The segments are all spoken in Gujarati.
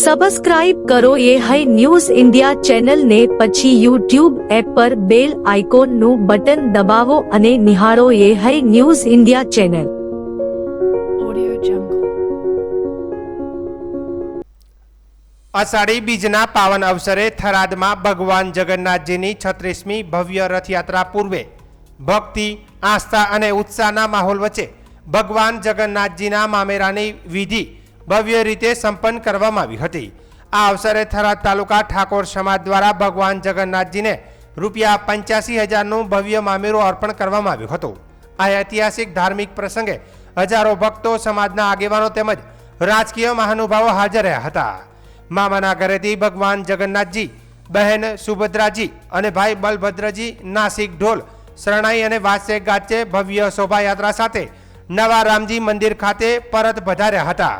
સબસ્ક્રાઇબ કરો ये है न्यूज़ इंडिया चैनल ने પછી YouTube એપ પર બેલ આઇકોનનું બટન દબાવો અને નિહાળો ये है न्यूज़ इंडिया चैनल। અષાઢી બીજના પાવન અવસરે થરાદમાં ભગવાન જગન્નાથજીની 36મી ભવ્ય રથયાત્રા પૂર્વે ભક્તિ, આસ્થા અને ઉત્સાહના માહોલ વચ્ચે ભગવાન જગન્નાથજીના મામેરાની વિધિ ભવ્ય રીતે સંપન્ન કરવામાં આવી હતી। આ અવસરે થરાદ તાલુકા ઠાકોર સમાજ દ્વારા ભગવાન જગન્નાથજીને ₹85,000નું ભવ્ય મામેરું અર્પણ કરવામાં આવ્યું હતું। આ ઐતિહાસિક ધાર્મિક પ્રસંગે હજારો ભક્તો, સમાજના આગેવાનો તેમજ રાજકીય મહાનુભાવો હાજર રહ્યા હતા। મામાના ઘરેથી ભગવાન જગન્નાથજી, બહેન સુભદ્રાજી અને ભાઈ બલભદ્રજી નાસિક ઢોલ, શરણાઈ અને વાસ્ય ગાચે ભવ્ય શોભાયાત્રા સાથે નવા રામજી મંદિર ખાતે પરત પધાર્યા હતા।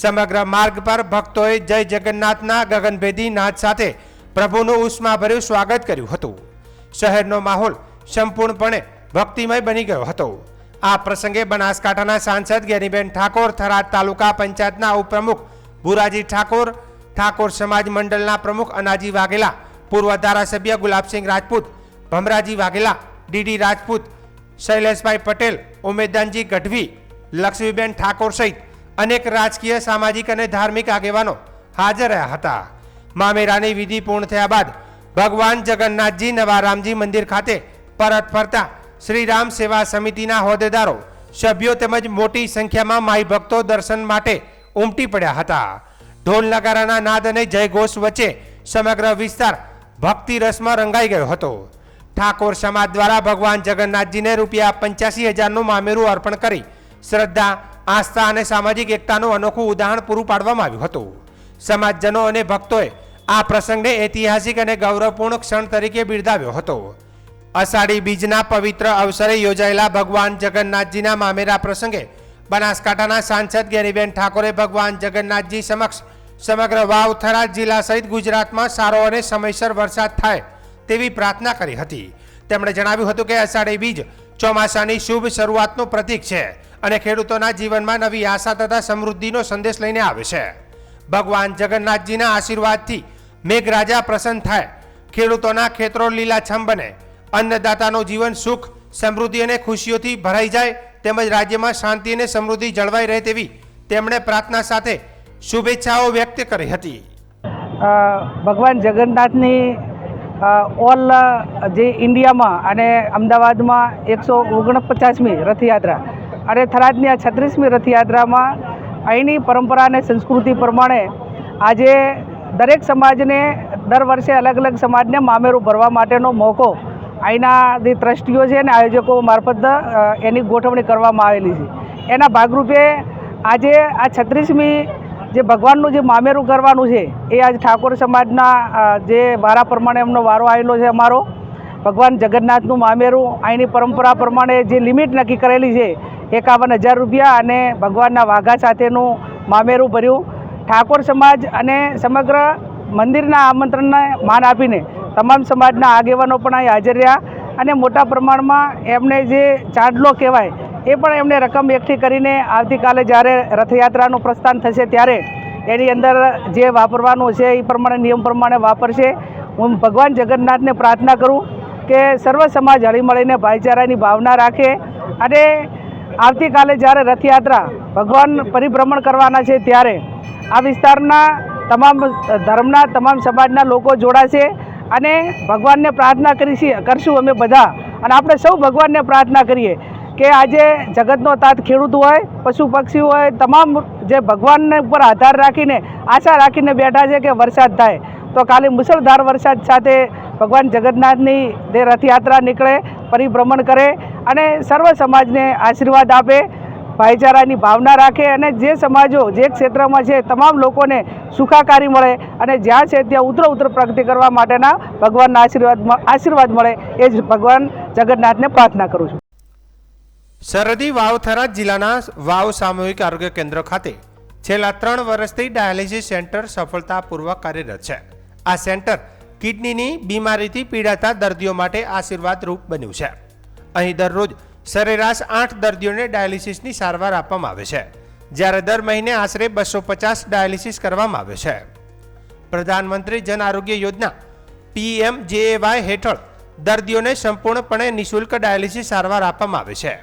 સમગ્ર માર્ગ પર ભક્તોએ જય જગન્નાથના ગગનભેદી નાદ સાથે પ્રભુનું ઉષ્માભર્યું સ્વાગત કર્યું હતું। શહેરનો માહોલ સંપૂર્ણપણે ભક્તિમય બની ગયો હતો। આ પ્રસંગે બનાસકાંઠાના સાંસદ જ્ઞાનીબેન ઠાકોર, થરાદ તાલુકા પંચાયતના ઉપપ્રમુખ ભુરાજી ઠાકોર, ઠાકોર સમાજ મંડળના પ્રમુખ અનાજી વાઘેલા, પૂર્વ ધારાસભ્ય ગુલાબસિંહ રાજપૂત, ભમરાજી વાઘેલા, ડીડી રાજપૂત, શૈલેષભાઈ પટેલ, ઉમેદદાનજી ગઢવી, લક્ષ્મીબેન ઠાકોર સહિત અનેક રાજકીય, સામાજિક અને ધાર્મિક આગેવાનો હાજર રહ્યા હતા। મામેરાની વિધિ પૂર્ણ થયા બાદ ભગવાન જગન્નાથજી નવા રામજી મંદિર ખાતે પરત ફરતા શ્રી રામ સેવા સમિતિના હોદ્દેદારો, સભ્યો તેમજ મોટી સંખ્યામાં માઈ ભક્તો દર્શન માટે ઉમટી પડ્યા હતા। ઢોલ નગારાના નાદ અને જયઘોષ વચ્ચે સમગ્ર વિસ્તાર ભક્તિ રસમાં રંગાઈ ગયો હતો। ઠાકોર સમાજ દ્વારા ભગવાન જગન્નાથજીને ₹85,000નું મામેરું અર્પણ કરી શ્રદ્ધા, આસ્થા અને સામાજિક એકતાનું અનોખું ઉદાહરણ પૂરું પાડવામાં આવ્યું હતું। સમાજજનો અને ભક્તોએ આ પ્રસંગને ઐતિહાસિક અને ગૌરવપૂર્ણ ક્ષણ તરીકે બિરદાવ્યો હતો। અષાઢી બીજના પવિત્ર અવસરે યોજાયેલા ભગવાન જગન્નાથજીના મામેરા પ્રસંગે બનાસકાંઠાના સાંસદ જ્ઞાનીબેન ઠાકોરે ભગવાન જગન્નાથજી સમક્ષ સમગ્ર વાવ, થરાદ જિલ્લા સહિત ગુજરાતમાં સારો અને સમયસર વરસાદ થાય તેવી પ્રાર્થના કરી હતી। તેમણે જણાવ્યું હતું કે અષાઢી બીજ ચોમાસાની શુભ શરૂઆતનું પ્રતીક છે અને ખેડૂતોના જીવનમાં નવી આશા તથા સમૃદ્ધિનો સંદેશ લઈને આવે છે। ભગવાન જગન્નાથજીના આશીર્વાદથી મેઘરાજા પ્રસન્ન થાય, ખેડૂતોના ખેતરો લીલાછમ બને, અન્નદાતાનું જીવન સુખ, સમૃદ્ધિ અને ખુશીઓથી ભરાઈ જાય તેમજ રાજ્યમાં શાંતિ અને સમૃદ્ધિ જળવાઈ રહે તેવી તેમણે પ્રાર્થના સાથે શુભેચ્છાઓ વ્યક્ત કરી હતી। ભગવાન જગન્નાથની ઓલ જે ઇન્ડિયામાં અને અમદાવાદમાં 149મી રથયાત્રા અને થરાદની આ 36મી રથયાત્રામાં અહીંની પરંપરા અને સંસ્કૃતિ પ્રમાણે આજે દરેક સમાજને દર વર્ષે અલગ અલગ સમાજને મામેરું ભરવા માટેનો મોકો અહીંના જે ટ્રસ્ટીઓ છે ને આયોજકો મારફત એની ગોઠવણી કરવામાં આવેલી છે। એના ભાગરૂપે આજે આ 36મી જે ભગવાનનું જે મામેરું કરવાનું છે એ આજ ઠાકોર સમાજના જે વારા પ્રમાણે એમનો વારો આવેલો છે। અમારો ભગવાન જગન્નાથનું મામેરું અહીંની પરંપરા પ્રમાણે જે લિમિટ નક્કી કરેલી છે ₹51,000 અને ભગવાનના વાઘા સાથેનું મામેરું ભર્યું। ઠાકોર સમાજ અને સમગ્ર મંદિરના આમંત્રણને માન આપીને તમામ સમાજના આગેવાનો પણ અહીં હાજર રહ્યા અને મોટા પ્રમાણમાં એમને જે ચાંદલો કહેવાય એ પણ એમને રકમ એકઠી કરીને આવતીકાલે જ્યારે રથયાત્રાનું પ્રસ્થાન થશે ત્યારે એની અંદર જે વાપરવાનું છે એ પ્રમાણે નિયમ પ્રમાણે વાપરશે। હું ભગવાન જગન્નાથને પ્રાર્થના કરું કે સર્વ સમાજ હળીમળીને ભાઈચારાની ભાવના રાખે અને આવતીકાલે જ્યારે રથયાત્રા ભગવાન પરિભ્રમણ કરવાના છે ત્યારે આ વિસ્તારના તમામ ધર્મના, તમામ સમાજના લોકો જોડાશે અને ભગવાનને પ્રાર્થના કરશું અમે બધા અને આપણે સૌ ભગવાનને પ્રાર્થના કરીએ કે આજે જગતનો તાત ખેડૂત હોય, પશુ પક્ષી હોય, તમામ જે ભગવાનને ઉપર આધાર રાખીને આશા રાખીને બેઠા છે કે વરસાદ થાય તો કાલે મુસળધાર વરસાદ સાથે ભગવાન જગન્નાથની જે રથયાત્રા નીકળે, પરિભ્રમણ કરે અને સર્વ સમાજને આશીર્વાદ આપે, ભાઈચારાની ભાવના રાખે અને જે સમાજો જે ક્ષેત્રમાં છે તમામ લોકોને સુખાકારી મળે અને જ્યાં છે ત્યાં ઉત્તર પ્રગતિ કરવા માટેના ભગવાનના આશીર્વાદ મળે એ જ ભગવાન જગન્નાથને પ્રાર્થના કરું છું। સરહદી વાવ, થરાદ જિલ્લાના વાવ સામૂહિક આરોગ્ય કેન્દ્ર ખાતે છેલ્લા 3 વર્ષથી ડાયાલિસિસ સેન્ટર સફળતાપૂર્વક કાર્યરત છે। આ સેન્ટર કિડનીની બીમારીથી પીડાતા દર્દીઓ માટે આશીર્વાદરૂપ બન્યું છે। અહીં દરરોજ સરેરાશ 8 દર્દીઓને ડાયાલિસિસની સારવાર આપવામાં આવે છે, જ્યારે દર મહિને આશરે 250 ડાયાલિસિસ કરવામાં આવે છે। પ્રધાનમંત્રી જન આરોગ્ય યોજના PMJAY હેઠળ દર્દીઓને સંપૂર્ણપણે નિઃશુલ્ક ડાયાલિસિસ સારવાર આપવામાં આવે છે.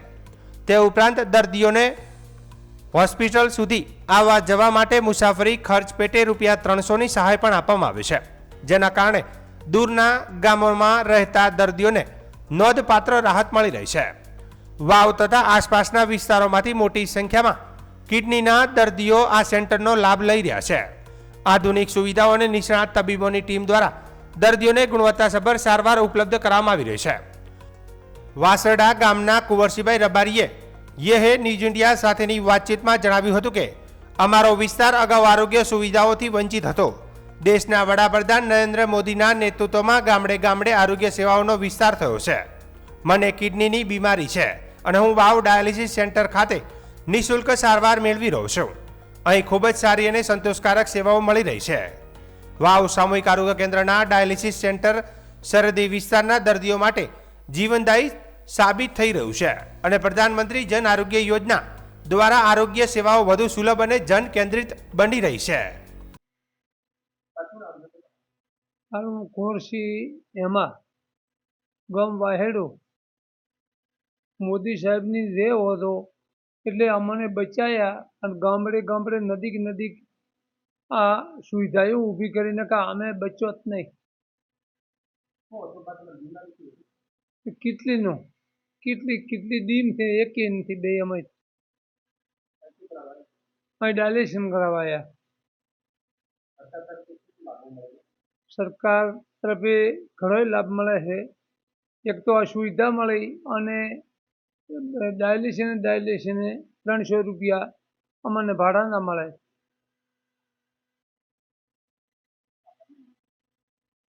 તે ઉપરાંત દર્દીઓને હોસ્પિટલ સુધી આવવા જવા માટે મુસાફરી ખર્ચ પેટે ₹300ની સહાય પણ આપવામાં આવે છે, જેના કારણે દૂરના ગામોમાં રહેતા દર્દીઓને નોંધપાત્ર રાહત મળી રહી છે. વાવ તથા આસપાસના વિસ્તારોમાંથી મોટી સંખ્યામાં કિડનીના દર્દીઓ આ સેન્ટરનો લાભ લઈ રહ્યા છે. આધુનિક સુવિધાઓ અને નિષ્ણાત તબીબોની ટીમ દ્વારા દર્દીઓને ગુણવત્તાસભર સારવાર ઉપલબ્ધ કરવામાં આવી રહી છે. વાસરડા ગામના કુંવરસીભાઈ રબારીએ યે ન્યૂઝ ઇન્ડિયા સાથેની વાતચીતમાં જણાવ્યું હતું કે અમારો વિસ્તાર અગાઉ આરોગ્ય સુવિધાઓથી વંચિત હતો. દેશના વડાપ્રધાન નરેન્દ્ર મોદીના નેતૃત્વમાં ગામડે ગામડે આરોગ્ય સેવાઓનો વિસ્તાર થયો છે. મને કિડનીની બીમારી છે અને હું વાવ ડાયાલિસિસ સેન્ટર ખાતે નિઃશુલ્ક સારવાર મેળવી રહ્યો છું. અહીં ખૂબ જ સારી અને સંતોષકારક સેવાઓ મળી રહી છે. વાવ સામૂહિક આરોગ્ય કેન્દ્રના ડાયાલિસિસ સેન્ટર સરહદી વિસ્તારના દર્દીઓ માટે જીવનદાયી સાબિત થઈ રહ્યું છે અને પ્રધાનમંત્રી જન આરોગ્ય યોજના દ્વારા આરોગ્ય સેવાઓ વધુ સુલભ અને જન કેન્દ્રિત બની રહી છે. કુંવરસી એમાં ગામ વાહેડો મોદી સાહેબની રેવ હતો એટલે અમને બચાયા અને ગામડે ગામડે નજીક આ સુવિધાઓ ઊભી કરીને કે અમે બચો જ નહીં. કેટલી દીમ છે એક નથી બે અમે ડાયાલિસિસ કરાવાયા. સરકાર તરફે ઘણો લાભ મળે છે. એક તો આ સુવિધા મળી અને ડાયાલિસિસને ₹300 અમને ભાડાના મળે.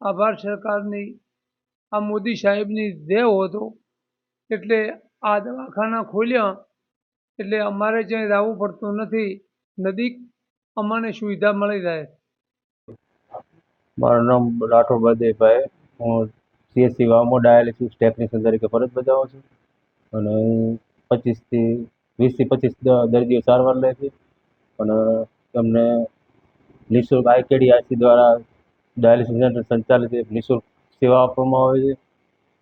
આભાર સરકારની. આ મોદી સાહેબની દેવ હતો એટલે આ દવાખાના ખોલ્યા એટલે અમારે ક્યાંય રહેવું પડતું નથી. નજીક અમને સુવિધા મળી રહે. મારું નામ રાઠોડ બળદેવભાઈ. હું CHC વાવમાં ડાયાલિસિસ ટેકનિશિયન તરીકે ફરજ બજાવું છું અને 20 થી 25 દર્દીઓ સારવાર લે છે અને તેમને નિઃશુલ્ક IKD-IC દ્વારા ડાયાલિસિસ સેન્ટર સંચાલિત નિઃશુલ્ક સેવા આપવામાં આવે છે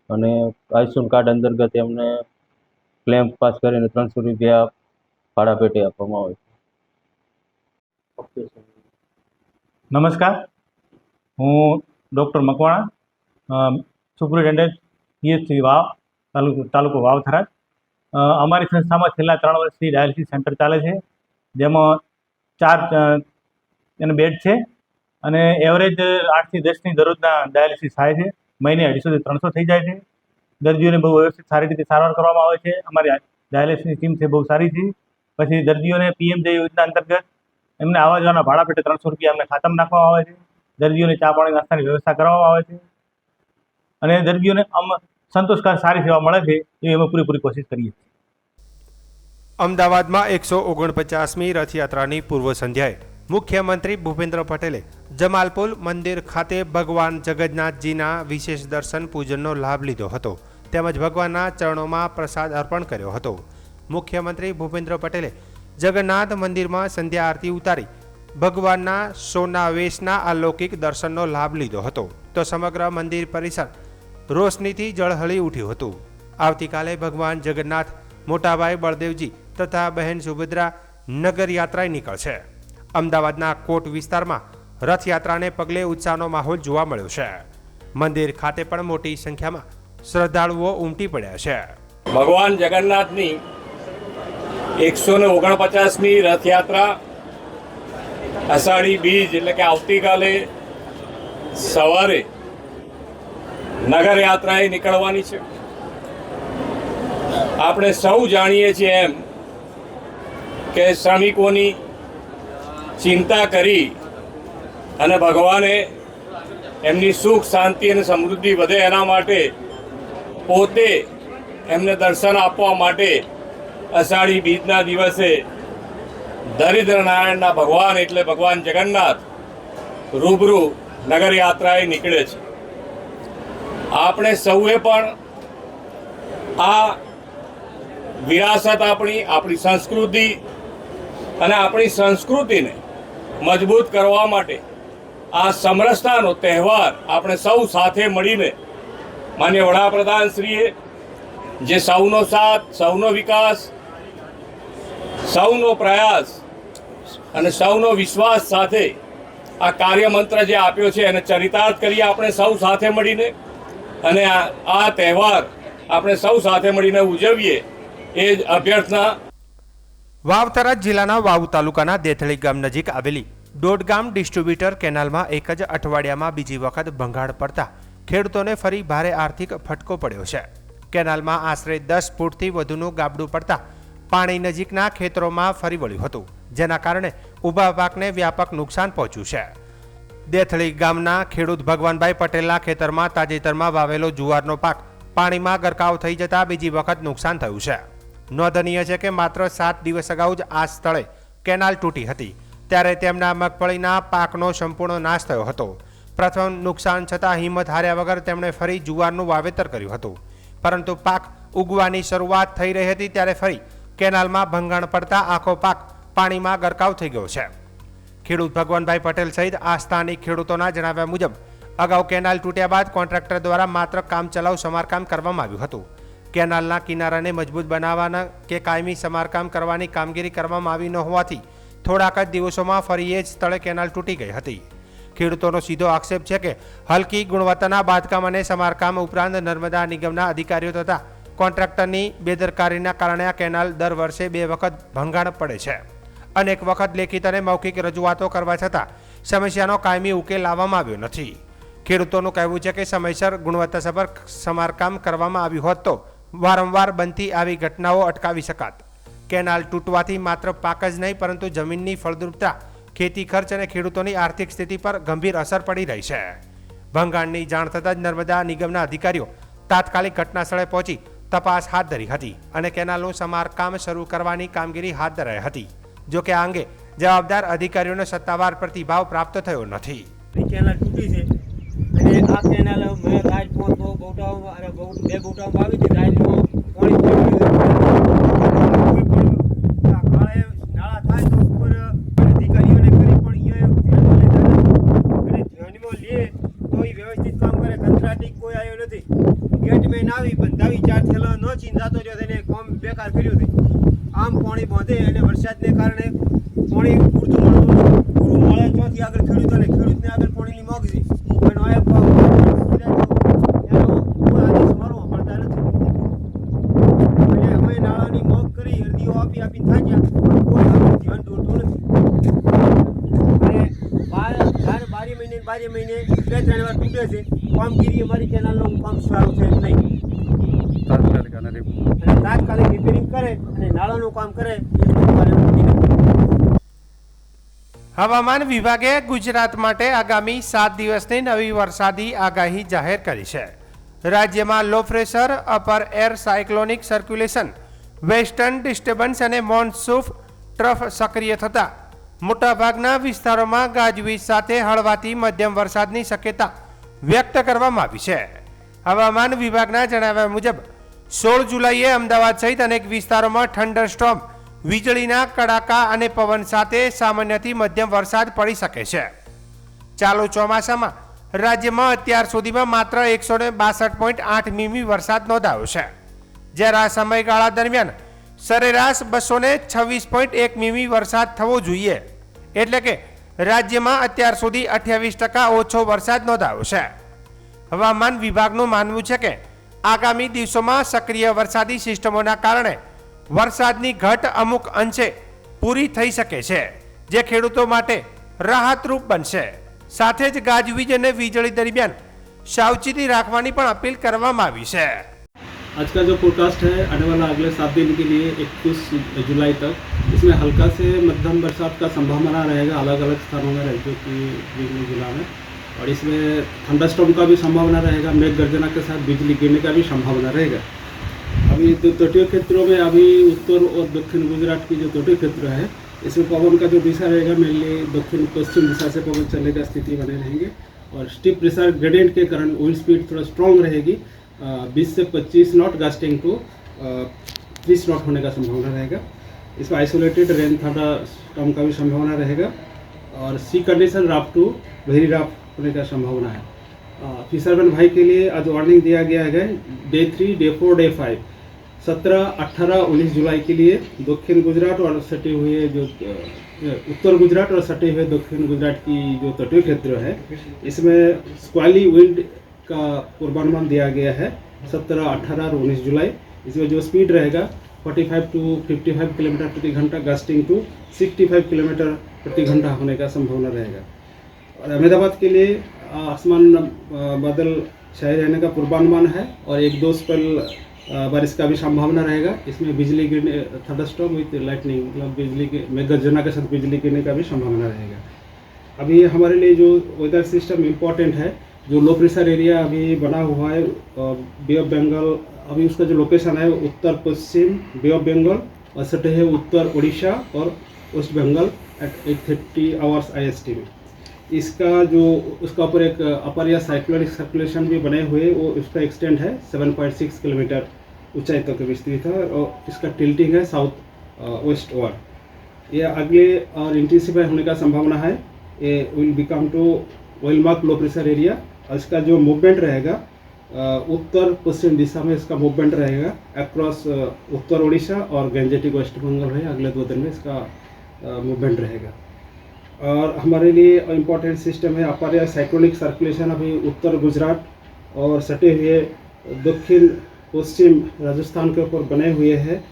અને આયુષ્માન કાર્ડ અંતર્ગત એમને ક્લેમ પાસ કરીને ₹300 ભાડા પેટે આપવામાં આવે છે. નમસ્કાર, હું ડૉક્ટર મકવાણા, સુપ્રિન્ટેન્ડન્ટ CHC વાવ તાલુકો વાવ થરાદ. અમારી સંસ્થામાં છેલ્લા 3 વર્ષથી ડાયાલિસિસ સેન્ટર ચાલે છે, જેમાં 4 બેડ છે અને એવરેજ 8 થી 10ની દરરોજના ડાયાલિસિસ થાય છે. મહિને 250 થી 300 થઈ જાય છે. દર્દીઓને બહુ વ્યવસ્થિત સારી રીતે સારવાર કરવામાં આવે છે. અમારી ડાયાલિસિસની ટીમ છે બહુ સારી છે. પછી દર્દીઓને PMJAY યોજના અંતર્ગત એમને આવવા જવાના ભાડા પેટે ₹300 એમને ખાતામાં નાખવામાં આવે છે. દર્દીઓને ચા પાણી નાસ્તાની વ્યવસ્થા કરવામાં આવે છે અને દર્દીઓને સંતોષકારક સારી સેવા મળે છે એ અમે પૂરી કોશિશ કરીએ છીએ. અમદાવાદમાં 149મી રથયાત્રાની પૂર્વ સંધ્યાએ મુખ્યમંત્રી ભૂપેન્દ્ર પટેલે જમાલપુર મંદિર ખાતે ભગવાન જગન્નાથજીના વિશેષ દર્શન પૂજનનો લાભ લીધો હતો તેમજ ભગવાનના ચરણોમાં પ્રસાદ અર્પણ કર્યો હતો. મુખ્યમંત્રી ભૂપેન્દ્ર પટેલે જગન્નાથ મંદિરમાં સંધ્યા આરતી ઉતારી ભગવાનના સોના વેશના અલૌકિક દર્શનનો લાભ લીધો હતો તો સમગ્ર મંદિર પરિસર રોશનીથી ઝળહળી ઉઠ્યું હતું. આવતીકાલે ભગવાન જગન્નાથ, મોટાભાઈ બળદેવજી તથા બહેન સુભદ્રા નગર યાત્રાએ નીકળશે. અમદાવાદના કોટ વિસ્તારમાં રથયાત્રાને પગલે ઉત્સાહનો માહોલ જોવા મળ્યો છે. મંદિર ખાતે પણ મોટી સંખ્યામાં શ્રદ્ધાળુઓ ઉમટી પડ્યા છે. ભગવાન જગન્નાથની 149મી રથયાત્રા અષાઢી બીજ એટલે કે આવતીકાલે સવારે નગર યાત્રાએ નીકળવાની છે. આપણે સૌ જાણીએ છીએ એમ કે શ્રમિકોની ચિંતા કરી અને ભગવાને એમની સુખ, શાંતિ અને સમૃદ્ધિ વધે એના માટે પોતે એમને દર્શન આપવા માટે અષાઢી બીજના દિવસે દરિદ્ર નારાયણના ભગવાન એટલે ભગવાન જગન્નાથ રૂબરૂ નગર યાત્રાએ નીકળે છે. આપણે સૌએ પણ આ વિરાસત આપણી સંસ્કૃતિ અને આપણી સંસ્કૃતિને મજબૂત કરવા માટે આ સમરસતાનો તહેવાર આપણે સૌ સાથે મળીને માનનીય વડાપ્રધાનશ્રીએ જે સૌનો સાથ, સૌનો વિકાસ, સૌનો પ્રયાસ અને સૌનો વિશ્વાસ સાથે આ કાર્યમંત્ર જે આપ્યો છે એને ચરિતાર્થ કરીએ આપણે સૌ સાથે મળીને, અને આ તહેવાર આપણે સૌ સાથે મળીને ઉજવીએ એ જ અભ્યર્થના. વાવ-થરાદ જિલ્લાના વાવ તાલુકાના દેથળી ગામ નજીક આવેલી દોડગામ ડિસ્ટ્રીબ્યુટર કેનાલમાં એક જ અઠવાડિયામાં બીજી વખત ભંગાણ પડતા ખેડૂતોને ફરી ભારે આર્થિક ફટકો પડ્યો છે. કેનાલમાં આશરે 10 ફૂટથી વધુનું ગાબડું પડતા પાણી નજીકના ખેતરોમાં ફરી વળ્યું હતું, જેના કારણે ઊભા પાકને વ્યાપક નુકસાન પહોંચ્યું છે. દેથળી ગામના ખેડૂત ભગવાનભાઈ પટેલના ખેતરમાં તાજેતરમાં વાવેલો જુવારનો પાક પાણીમાં ગરકાવ થઈ જતા બીજી વખત નુકસાન થયું છે. નોંધનીય છે કે માત્ર 7 દિવસ અગાઉ જ આ સ્થળે કેનાલ તૂટી હતી, ત્યારે તેમના મગફળીના પાકનો સંપૂર્ણ નાશ થયો હતો. પ્રથમ નુકસાન છતાં હિંમત હાર્યા વગર તેમણે ફરી જુવારનું વાવેતર કર્યું હતું, પરંતુ પાક ઉગવાની શરૂઆત થઈ રહી હતી ત્યારે ફરી કેનાલમાં ભંગાણ પડતા આખો પાક પાણીમાં ગરકાવ થઈ ગયો છે. ખેડૂત ભગવાનભાઈ પટેલ સહિત આ સ્થાનિક ખેડૂતોના જણાવ્યા મુજબ અગાઉ કેનાલ તૂટ્યા બાદ કોન્ટ્રાક્ટર દ્વારા માત્ર કામચલાઉ સમારકામ કરવામાં આવ્યું હતું. કેનાલના કિનારાને મજબૂત બનાવવાના કે કાયમી સમારકામ કરવાની કામગીરી કરવામાં આવી ન હોવાથી થોડાક જ દિવસોમાં ફરી એ જ સ્થળે કેનાલ તૂટી ગઈ હતી. ખેડૂતોનો સીધો આક્ષેપ છે કે હલકી ગુણવત્તાના બાંધકામ અને સમારકામ ઉપરાંત નર્મદા નિગમના અધિકારીઓ તથા કોન્ટ્રાક્ટરની બેદરકારીના કારણે આ કેનાલ દર વર્ષે 2 વખત ભંગાણ પડે છે. અનેક વખત લેખિત અને મૌખિક રજૂઆતો કરવા છતાં સમસ્યાનો કાયમી ઉકેલ લાવવામાં આવ્યો નથી. ખેડૂતોનું કહેવું છે કે સમયસર ગુણવત્તાસભર સમારકામ કરવામાં આવ્યું હોત તો વારંવાર બનતી આવી ઘટનાઓ અટકાવી શકાત. કેનાલ તૂટવાથી માત્ર પાક જ નહીં પરંતુ જમીનની ફળદ્રુપતા, ખેતી ખર્ચ અને ખેડૂતોની આર્થિક સ્થિતિ પર ગંભીર અસર પડી રહી છે. ભંગાણની જાણ થતાં જ નર્મદા નિગમના અધિકારીઓ તાત્કાલિક ઘટના સ્થળે પહોંચી તપાસ હાથ ધરી હતી અને કેનાલનું સમારકામ શરૂ કરવાની કામગીરી હાથ ધરાઈ હતી. જો કે આ અંગે જવાબદાર અધિકારીઓનો સત્તાવાર પ્રતિભાવ પ્રાપ્ત થયો નથી. કેનાલ તૂટી છે અને આ કેનાલ મેં રાજપોર ગોટાઓમાં અને 2 ગોટાઓમાં આવી હતી. રાજમાં નાળા થાય તો ઉપર અધિકારીઓને કરી પણ ધ્યાનમાં લે તો એ વ્યવસ્થિત કામ કરે. કંત્રાટી કોઈ આવ્યો નથી. ગેટ મેન આવી બંધાવી 4 થેલા ન ચિંતાતો જો તેને કામ બેકાર કર્યું હતું. આમ પાણી બાંધે અને વરસાદને કારણે પાણી પૂરતું મળે ચોથી આગળ ખેડૂતને આગળ પાણીની મોગ છે અને એનો કોઈ આદેશ મારવા પડતા નથી. અને અમે નાળાની મોગ કરી, અરજીઓ આપીને થાક્યા, કોઈ આગળ ધ્યાન દોરતું નથી. અને 12 મહિને 2-3 વાર તૂટે છે. કામગીરી અમારી કેનાલનું કામ સારું છે નહીં. તાત્કાલિક રિપેરિંગ કરે અને નાળાનું કામ કરે. હવામાન વિભાગે ગુજરાત માટે આગામી 7 દિવસની નવી વરસાદી આગાહી જાહેર કરી છે. રાજ્યમાં low pressure, upper air cyclonic circulation, western disturbance અને મોન્સૂન ટ્રફ સક્રિય થતા મોટાભાગના વિસ્તારોમાં ગાજવીજ સાથે હળવાથી મધ્યમ વરસાદની શક્યતા વ્યક્ત કરવામાં આવી છે. હવામાન વિભાગના જણાવ્યા મુજબ 16 જુલાઈએ અમદાવાદ સહિત અનેક વિસ્તારોમાં થંડરસ્ટોર્મ, વીજળીના કડાકા અને પવન સાથે સામાન્યથી મધ્યમ વરસાદ પડી શકે છે. ચાલુ ચોમાસામાં રાજ્યમાં અત્યાર સુધીમાં માત્ર 162.8 મીમી વરસાદ નોંધાયો છે, જ્યારે આ સમયગાળા દરમિયાન સરેરાશ 226.1 મીમી વરસાદ થવો જોઈએ. એટલે કે રાજ્યમાં અત્યાર સુધી 28% ઓછો વરસાદ નોંધાયો છે. હવામાન વિભાગનું માનવું છે કે આગામી દિવસોમાં સક્રિય વરસાદી સિસ્ટમોના કારણે વરસાદની ઘટ અમુક અંશે પૂરી થઈ શકે છે, જે ખેડૂતો માટે રાહતરૂપ બનશે. સાથે જ ગાજવીજ અને વીજળી દરમિયાન સાવચેતી રાખવાની પણ અપીલ કરવામાં આવી છે. आज का जो फोरकास्ट है आने वाला अगले 7 दिन के लिए 21 जुलाई तक, इसमें हल्का से मध्यम बरसात का संभावना रहेगा अलग अलग स्थानों में राज्यों की जिला में. और इसमें थंडरस्टॉर्म का भी संभावना रहेगा. मेघ गर्जना के साथ बिजली गिरने का भी संभावना रहेगा. अभी तो तटीय क्षेत्रों में अभी उत्तर और दक्षिण गुजरात की जो तटीय क्षेत्र है, इसमें पवन का जो दिशा रहेगा मेनली दक्षिण पश्चिम दिशा से पवन चलने का स्थिति बने रहेंगे. और स्टीप प्रेशर ग्रेडियंट के कारण विंड स्पीड थोड़ा स्ट्रॉन्ग रहेगी. 20 से 25 नॉट गस्टिंग टू 30 नॉट होने का संभावना रहेगा. इसमें आइसोलेटेड रेन थंडरस्टॉर्म का भी संभावना रहेगा. और sea condition rough to very rough होने का संभावना है। फिशरमैन भाई के लिए आज वार्निंग दिया गया है डे 3, डे 4, डे 5, 17, 18, 19 जुलाई के लिए दक्षिण गुजरात और सटे हुए जो उत्तर गुजरात और सटे हुए दक्षिण गुजरात की जो तटीय क्षेत्र है इसमें स्क्वाली विंड का पूर्वानुमान दिया गया है 17, 18 और 19 जुलाई। इसमें जो स्पीड रहेगा 45 to 55 किलोमीटर प्रति घंटा, गस्टिंग टू 65 किलोमीटर प्रति घंटा होने का संभावना रहेगा। और अहमदाबाद के लिए आसमान बादल छाए रहने का पूर्वानुमान है और 1-2 स्पेल बारिश का भी संभावना रहेगा। इसमें बिजली गिरने, थंडरस्टॉर्म विथ लाइटनिंग, मतलब बिजली के मेघगर्जना के साथ बिजली गिरने का भी संभावना रहेगा। अभी हमारे लिए जो वेदर सिस्टम इम्पोर्टेंट है, जो लो प्रेशर एरिया अभी बना हुआ है बे ऑफ बंगाल, अभी उसका जो लोकेशन है उत्तर पश्चिम बे ऑफ बंगाल और सटे है उत्तर उड़ीसा और West Bengal at 8:30 hours IST में। इसका जो उसका ऊपर एक अपर या साइक्लोनिक सर्कुलेशन भी बने हुए, वो इसका एक्सटेंड है 7.6 किलोमीटर ऊंचाई तक विस्तृत है और इसका टिल्टिंग है साउथ वेस्ट ओवर। ये अगले और इंटेंसिफाई होने का संभावना है। ये will become to well mark low pressure area और इसका जो मूवमेंट रहेगा उत्तर पश्चिम दिशा में इसका मूवमेंट रहेगा अक्रॉस उत्तर उड़ीसा और गंजेटिक वेस्ट बंगाल है। अगले 2 दिन में इसका मूवमेंट रहेगा। और हमारे लिए इम्पोर्टेंट सिस्टम है अपर या साइक्लोनिक सर्कुलेशन अभी उत्तर गुजरात और सटे हुए दक्षिण पश्चिम राजस्थान के ऊपर बने हुए हैं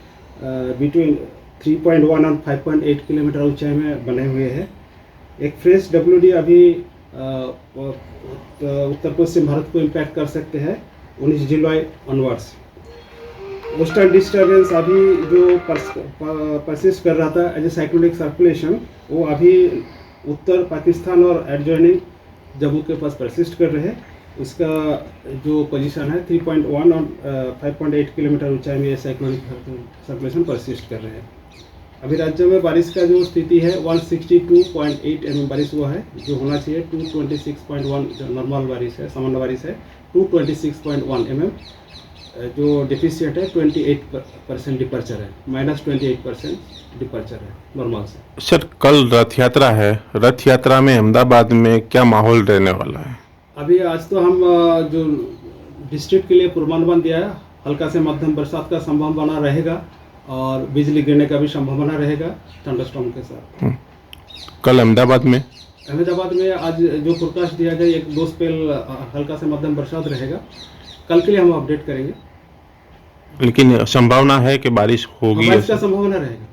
बिटवीन 3.1 और 5.8 किलोमीटर ऊंचाई में बने हुए हैं। एक फ्रेश WD अभी उत्तर पश्चिम भारत को इम्पैक्ट कर सकते हैं 19 जुलाई ऑनवर्ड्स। वेस्टर्न डिस्टर्बेंस अभी जो परसिस्ट कर रहा था एज ए साइक्लोनिक सर्कुलेशन, वो अभी उत्तर पाकिस्तान और एडजॉइनिंग जम्मू के पास परसिस्ट कर रहे हैं। उसका जो पोजीशन है 3.1 और 5.8 किलोमीटर ऊंचाई में ये साइक्लोनिक सर्कुलेशन परसिस्ट कर रहे हैं। अभी राज्य में बारिश का जो स्थिति है 162.8 mm बारिश हुआ है, जो होना चाहिए 226.1 जो नॉर्मल बारिश है, सामान्य बारिश है 226.1 mm। जो डिफिशिएंट है 28% डिपर्चर है, -28% डिपर्चर है नॉर्मल से। सर, कल रथ यात्रा है, रथ यात्रा में अहमदाबाद में क्या माहौल रहने वाला है? अभी आज तो हम जो डिस्ट्रिक्ट के लिए पूर्वानुमान दिया है, हल्का से मध्यम बरसात का संभावना रहेगा और बिजली गिरने का भी संभावना रहेगा थंडरस्टॉर्म के साथ। कल अहमदाबाद में आज जो फोरकास्ट दिया गया 1-2 स्पेल हल्का से मध्यम बरसात रहेगा। कल के लिए हम अपडेट करेंगे, लेकिन संभावना है कि बारिश होगी। बारिश का संभावना रहेगा।